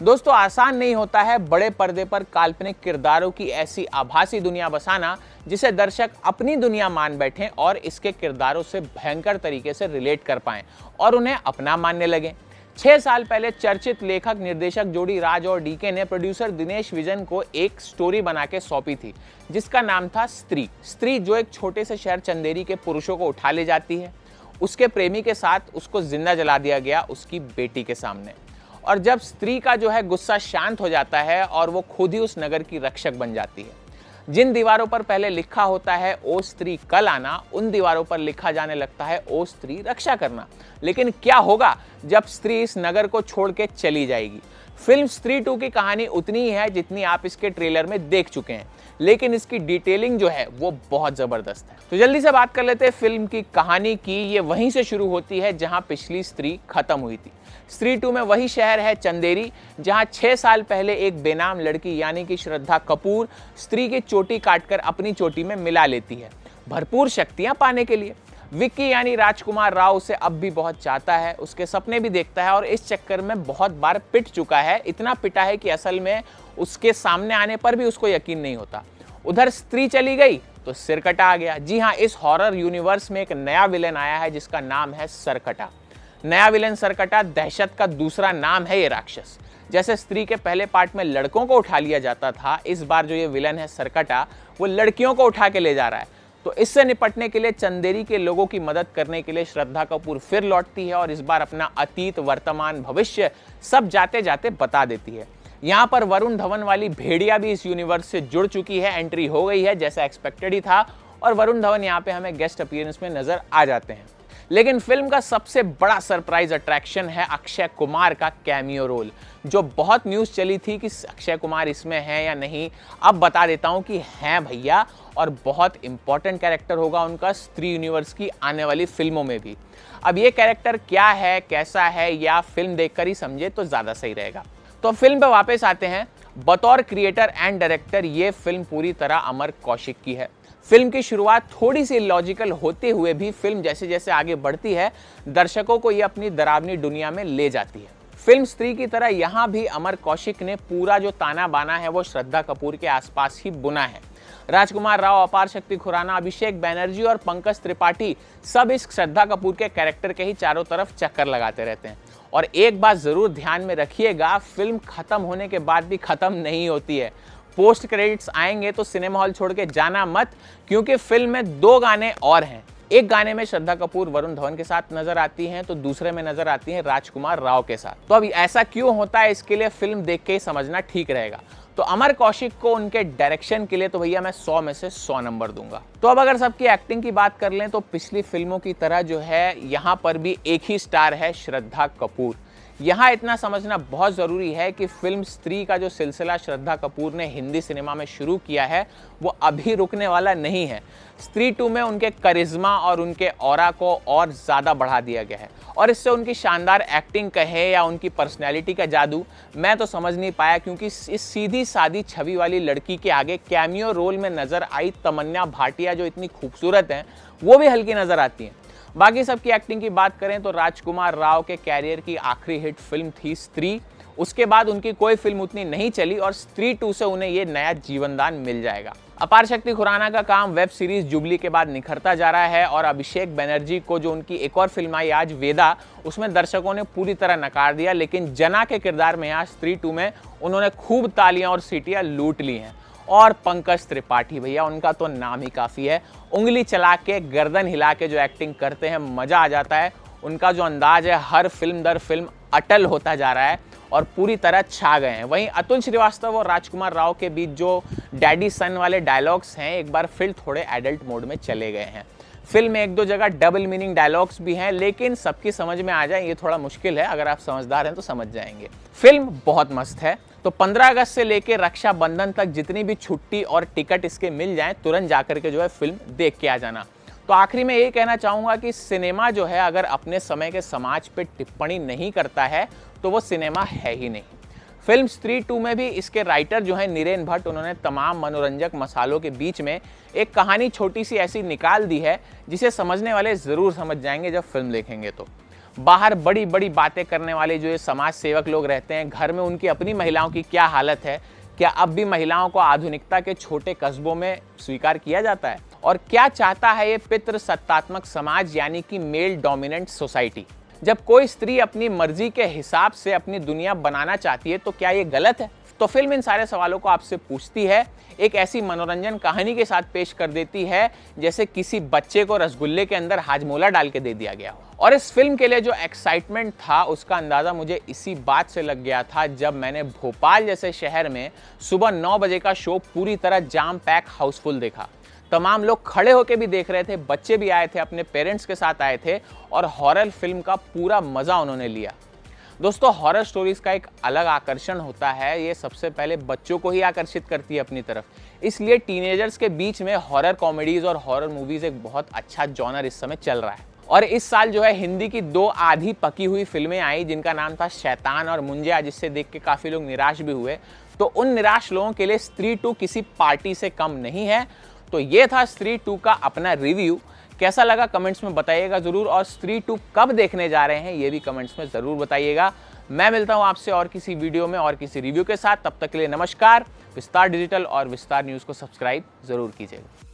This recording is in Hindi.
दोस्तों, आसान नहीं होता है बड़े पर्दे पर काल्पनिक किरदारों की ऐसी आभासी दुनिया बसाना जिसे दर्शक अपनी दुनिया मान बैठें और इसके किरदारों से भयंकर तरीके से रिलेट कर पाएं और उन्हें अपना मानने लगें। 6 साल पहले चर्चित लेखक निर्देशक जोड़ी राज और डीके ने प्रोड्यूसर दिनेश विजन को एक स्टोरी बना के सौंपी थी जिसका नाम था स्त्री। स्त्री जो एक छोटे से शहर चंदेरी के पुरुषों को उठा ले जाती है। उसके प्रेमी के साथ उसको जिंदा जला दिया गया उसकी बेटी के सामने। और जब स्त्री का जो है गुस्सा शांत हो जाता है और वो खुद ही उस नगर की रक्षक बन जाती है। जिन दीवारों पर पहले लिखा होता है ओ स्त्री कल आना, उन दीवारों पर लिखा जाने लगता है ओ स्त्री रक्षा करना। लेकिन क्या होगा जब स्त्री इस नगर को छोड़ के चली जाएगी? फिल्म स्त्री 2 की कहानी उतनी ही है जितनी आप इसके ट्रेलर में देख चुके हैं, लेकिन इसकी डिटेलिंग जो है वो बहुत जबरदस्त है। तो जल्दी से बात कर लेते हैं फिल्म की कहानी की। ये वहीं से शुरू होती है जहां पिछली स्त्री खत्म हुई थी। स्त्री 2 में वही शहर है चंदेरी जहां 6 साल पहले एक बेनाम लड़की यानी कि श्रद्धा कपूर स्त्री की चोटी काटकर अपनी चोटी में मिला लेती है, भरपूर शक्तियां पाने के लिए। विक्की यानी राजकुमार राव उसे अब भी बहुत चाहता है, उसके सपने भी देखता है और इस चक्कर में बहुत बार पिट चुका है। इतना पिटा है कि असल में उसके सामने आने पर भी उसको यकीन नहीं होता। उधर स्त्री चली गई तो सिरकटा आ गया। जी हाँ, इस हॉरर यूनिवर्स में एक नया विलेन आया है जिसका नाम है सरकटा। नया विलेन सरकटा, दहशत का दूसरा नाम है ये राक्षस। जैसे स्त्री के पहले पार्ट में लड़कों को उठा लिया जाता था, इस बार जो ये विलेन है सरकटा वो लड़कियों को उठा के ले जा रहा है। तो इससे निपटने के लिए चंदेरी के लोगों की मदद करने के लिए श्रद्धा कपूर फिर लौटती है और इस बार अपना अतीत, वर्तमान, भविष्य सब जाते जाते बता देती है। यहाँ पर वरुण धवन वाली भेड़िया भी इस यूनिवर्स से जुड़ चुकी है, एंट्री हो गई है जैसा एक्सपेक्टेड ही था और वरुण धवन यहाँ पे हमें गेस्ट अपीयरेंस में नजर आ जाते हैं। लेकिन फिल्म का सबसे बड़ा सरप्राइज अट्रैक्शन है अक्षय कुमार का कैमियो रोल, जो बहुत न्यूज़ चली थी कि अक्षय कुमार इसमें है या नहीं। अब बता देता हूं कि हैं भैया, और बहुत इंपॉर्टेंट कैरेक्टर होगा उनका स्त्री यूनिवर्स की आने वाली फिल्मों में भी। अब ये कैरेक्टर क्या है, कैसा है, या फिल्म देखकर ही समझे तो ज़्यादा सही रहेगा। तो फिल्म पे वापस आते हैं। बतौर क्रिएटर एंड डायरेक्टर ये फिल्म पूरी तरह अमर कौशिक की है। फिल्म की शुरुआत थोड़ी सी लॉजिकल होते हुए भी फिल्म जैसे जैसे आगे बढ़ती है दर्शकों को ये अपनी डरावनी दुनिया में ले जाती है। फिल्म स्त्री की तरह यहाँ भी अमर कौशिक ने पूरा जो ताना बाना है वो श्रद्धा कपूर के आसपास ही बुना है। राजकुमार राव, अपार शक्ति खुराना, अभिषेक बैनर्जी और पंकज त्रिपाठी सब इस श्रद्धा कपूर के कैरेक्टर के ही चारों तरफ चक्कर लगाते रहते हैं। और एक बात जरूर ध्यान में रखिएगा, फिल्म खत्म होने के बाद भी खत्म नहीं होती है। पोस्ट क्रेडिट्स आएंगे तो सिनेमा हॉल छोड़ के जाना मत, क्योंकि फिल्म में 2 गाने और हैं। एक गाने में श्रद्धा कपूर वरुण धवन के साथ नजर आती हैं तो दूसरे में नजर आती हैं राजकुमार राव के साथ। तो अब ऐसा क्यों होता है इसके लिए फिल्म देख के ही समझना ठीक रहेगा। तो अमर कौशिक को उनके डायरेक्शन के लिए तो भैया मैं 100 में से 100 नंबर दूंगा। तो अब अगर सबकी एक्टिंग की बात कर लें तो पिछली फिल्मों की तरह जो है यहाँ पर भी एक ही स्टार है, श्रद्धा कपूर। यहाँ इतना समझना बहुत ज़रूरी है कि फिल्म स्त्री का जो सिलसिला श्रद्धा कपूर ने हिंदी सिनेमा में शुरू किया है वो अभी रुकने वाला नहीं है। स्त्री 2 में उनके करिश्मा और उनके ऑरा को और ज़्यादा बढ़ा दिया गया है और इससे उनकी शानदार एक्टिंग कहे या उनकी पर्सनैलिटी का जादू मैं तो समझ नहीं पाया, क्योंकि इस सीधी सादी छवि वाली लड़की के आगे कैमियो रोल में नज़र आई तमन्ना भाटिया जो इतनी खूबसूरत हैं वो भी हल्की नज़र आती हैं। बाकी सबकी एक्टिंग की बात करें तो राजकुमार राव के कैरियर की आखिरी हिट फिल्म थी स्त्री। उसके बाद उनकी कोई फिल्म उतनी नहीं चली और स्त्री 2 से उन्हें ये नया जीवनदान मिल जाएगा। अपार शक्ति खुराना का काम वेब सीरीज जुबली के बाद निखरता जा रहा है और अभिषेक बैनर्जी को जो उनकी एक और फिल्म आई आज वेदा, उसमें दर्शकों ने पूरी तरह नकार दिया, लेकिन जना के किरदार में यहाँ स्त्री 2 में उन्होंने खूब तालियां और सीटियां लूट ली हैं। और पंकज त्रिपाठी भैया, उनका तो नाम ही काफ़ी है, उंगली चला के गर्दन हिला के जो एक्टिंग करते हैं मज़ा आ जाता है। उनका जो अंदाज है हर फिल्म दर फिल्म अटल होता जा रहा है और पूरी तरह छा गए हैं। वहीं अतुल श्रीवास्तव और राजकुमार राव के बीच जो डैडी सन वाले डायलॉग्स हैं एक बार फिर थोड़े एडल्ट मोड में चले गए हैं। फिल्म में 1-2 जगह डबल मीनिंग डायलॉग्स भी हैं, लेकिन सबकी समझ में आ जाए ये थोड़ा मुश्किल है। अगर आप समझदार हैं तो समझ जाएंगे। फिल्म बहुत मस्त है। तो 15 अगस्त से लेकर रक्षाबंधन तक जितनी भी छुट्टी और टिकट इसके मिल जाएं तुरंत जाकर के जो है फिल्म देख के आ जाना। तो आखिरी में ये कहना चाहूँगा कि सिनेमा जो है अगर अपने समय के समाज पे टिप्पणी नहीं करता है तो वो सिनेमा है ही नहीं। फिल्म स्त्री 2 में भी इसके राइटर जो है नीरेन भट्ट, उन्होंने तमाम मनोरंजक मसालों के बीच में एक कहानी छोटी सी ऐसी निकाल दी है जिसे समझने वाले ज़रूर समझ जाएंगे जब फिल्म देखेंगे। तो बाहर बड़ी बड़ी बातें करने वाले जो ये समाज सेवक लोग रहते हैं, घर में उनकी अपनी महिलाओं की क्या हालत है, क्या अब भी महिलाओं को आधुनिकता के छोटे कस्बों में स्वीकार किया जाता है, और क्या चाहता है ये पितृसत्तात्मक समाज यानी कि मेल डोमिनेंट सोसाइटी। जब कोई स्त्री अपनी मर्जी के हिसाब से अपनी दुनिया बनाना चाहती है तो क्या ये गलत है? तो फिल्म इन सारे सवालों को आपसे पूछती है, एक ऐसी मनोरंजन कहानी के साथ पेश कर देती है जैसे किसी बच्चे को रसगुल्ले के अंदर हाजमोला डाल के दे दिया गया हो। और इस फिल्म के लिए जो एक्साइटमेंट था उसका अंदाजा मुझे इसी बात से लग गया था जब मैंने भोपाल जैसे शहर में सुबह 9 बजे का शो पूरी तरह जाम पैक हाउसफुल देखा। तमाम लोग खड़े होकर भी देख रहे थे, बच्चे भी आए थे, अपने पेरेंट्स के साथ आए थे और हॉरर फिल्म का पूरा मजा उन्होंने लिया। दोस्तों, हॉरर स्टोरीज का एक अलग आकर्षण होता है, ये सबसे पहले बच्चों को ही आकर्षित करती है अपनी तरफ। इसलिए टीनेजर्स के बीच में हॉरर कॉमेडीज और हॉरर मूवीज एक बहुत अच्छा जॉनर इस समय चल रहा है। और इस साल जो है हिंदी की 2 आधी पकी हुई फिल्में आई जिनका नाम था शैतान और मुंजिया, जिससे देख के काफी लोग निराश भी हुए। तो उन निराश लोगों के लिए स्त्री 2 किसी पार्टी से कम नहीं है। तो ये था स्त्री 2 का अपना रिव्यू। कैसा लगा कमेंट्स में बताइएगा जरूर, और स्त्री 2 कब देखने जा रहे हैं ये भी कमेंट्स में जरूर बताइएगा। मैं मिलता हूं आपसे और किसी वीडियो में और किसी रिव्यू के साथ। तब तक के लिए नमस्कार। विस्तार डिजिटल और विस्तार न्यूज़ को सब्सक्राइब जरूर कीजिएगा।